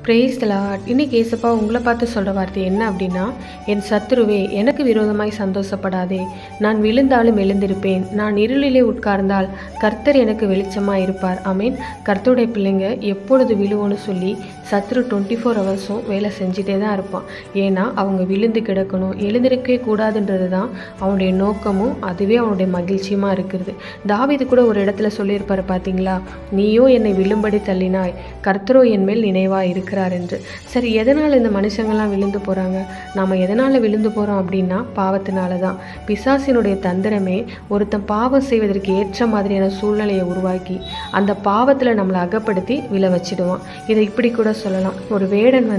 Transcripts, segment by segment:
Praise the Lord. இன்னைக்கு ஏசப்பா உங்களை பார்த்து சொல்கிற வார்த்தை என்ன அப்படின்னா, என் சத்துருவே எனக்கு விரோதமாய் சந்தோஷப்படாதே, நான் விழுந்தாலும் எழுந்திருப்பேன், நான் இருளிலே உட்கார்ந்தால் கர்த்தர் எனக்கு வெளிச்சமாக இருப்பார். ஆமீன். கர்த்தருடைய பிள்ளைங்க எப்பொழுது விழுவோன்னு சொல்லி சத்துரு 24 ஹவர்ஸும் வேலை செஞ்சுட்டே தான் இருப்பான். ஏன்னா அவங்க விழுந்து கிடக்கணும், எழுந்திருக்கவே கூடாதுன்றது தான் அவனுடைய நோக்கமும் அதுவே அவனுடைய மகிழ்ச்சியுமா இருக்கிறது. தாவீது கூட ஒரு இடத்துல சொல்லியிருப்பார் பார்த்தீங்களா, நீயோ என்னை விழும்படி தள்ளினாய், கர்த்தரோ என் மேல் நினைவாக இருக்கிறார் என்று. சரி, எதனால் இந்த மனுஷங்கள்லாம் விழுந்து போகிறாங்க? நாம் எதனால் விழுந்து போகிறோம் அப்படின்னா பாவத்தினால தான். பிசாசினுடைய தந்திரமே ஒருத்தன் பாவம் செய்வதற்கு ஏற்ற மாதிரியான சூழ்நிலையை உருவாக்கி அந்த பாவத்தில் நம்மளை அகப்படுத்தி விழ வச்சிடுவான். இதை இப்படி கூட சொல்லலாம், ஒரு வேடன்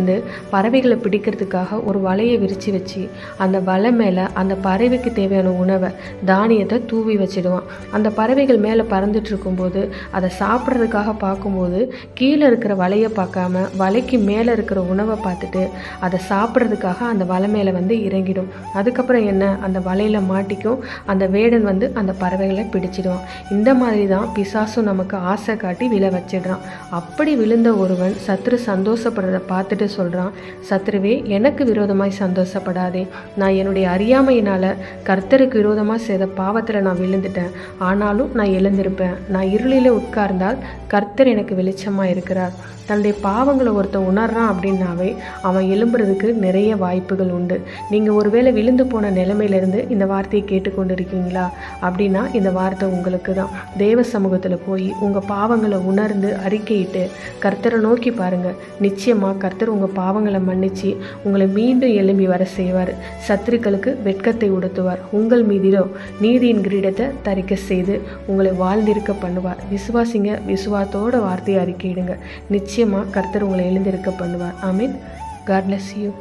பறவைகளை பிடிக்கிறதுக்காக ஒரு வலையை விரித்து வச்சு அந்த வலை மேலே அந்த பறவைக்கு தேவையான உணவை தானியத்தை தூவி வச்சிடுவான். அந்த பறவைகள் மேலே பறந்துட்டு இருக்கும்போது அதை சாப்பிட்றதுக்காக பார்க்கும்போது கீழே இருக்கிற வலையை பார்க்காம வலைக்கு மேலே இருக்கிற உணவை பார்த்துட்டு அதை சாப்பிட்றதுக்காக அந்த வலை மேலே இறங்கிடும். அதுக்கப்புறம் என்ன, அந்த வலையில் மாட்டிக்கும். அந்த வேடன் அந்த பறவைகளை பிடிச்சிடுவான். இந்த மாதிரி தான் பிசாசும் நமக்கு ஆசை காட்டி விழ வச்சிடுறான். அப்படி விழுந்த ஒருவன் சத்துரு சந்தோஷப்படுறத பார்த்துட்டு சொல்கிறான், சத்துருவே எனக்கு விரோதமாய் சந்தோஷப்படாதே, நான் என்னுடைய அறியாமையினால் கர்த்தருக்கு விரோதமாக செய்த பாவத்தில் நான் விழுந்துட்டேன், ஆனாலும் நான் எழுந்திருப்பேன், நான் இருளில் உட்கார்ந்தால் கர்த்தர் எனக்கு வெளிச்சமாக இருக்கிறார். தன்னுடைய பாவங்களை ஒருத்தன் உணர்றான் அப்படின்னாவே அவன் எழும்புறதுக்கு நிறைய வாய்ப்புகள் உண்டு. நீங்கள் ஒருவேளை விழுந்து போன நிலைமையிலேருந்து இந்த வார்த்தையை கேட்டுக்கொண்டு இருக்கீங்களா அப்படின்னா இந்த வார்த்தை உங்களுக்கு தான். தேவ சமூகத்தில் போய் உங்கள் பாவங்களை உணர்ந்து அறிக்கையிட்டு கர்த்தரை நோக்கி பாருங்கள். நிச்சயமாக கர்த்தர் உங்கள் பாவங்களை மன்னித்து உங்களை மீண்டும் எழும்பி வர செய்வார். சத்துருக்களுக்கு வெட்கத்தை உடுத்துவார். உங்கள் மீதிலோ நீதியின் கிரீடத்தை தரிக்க செய்து உங்களை வாழ்ந்திருக்க பண்ணுவார். விசுவாசிங்க, விசுவாசத்தோட வார்த்தையை அறிக்கையிடுங்க. நிச்சயமாக கர்த்தர் உங்களை எழுந்திருக்க பண்ணுவார். ஆமீன். God bless you.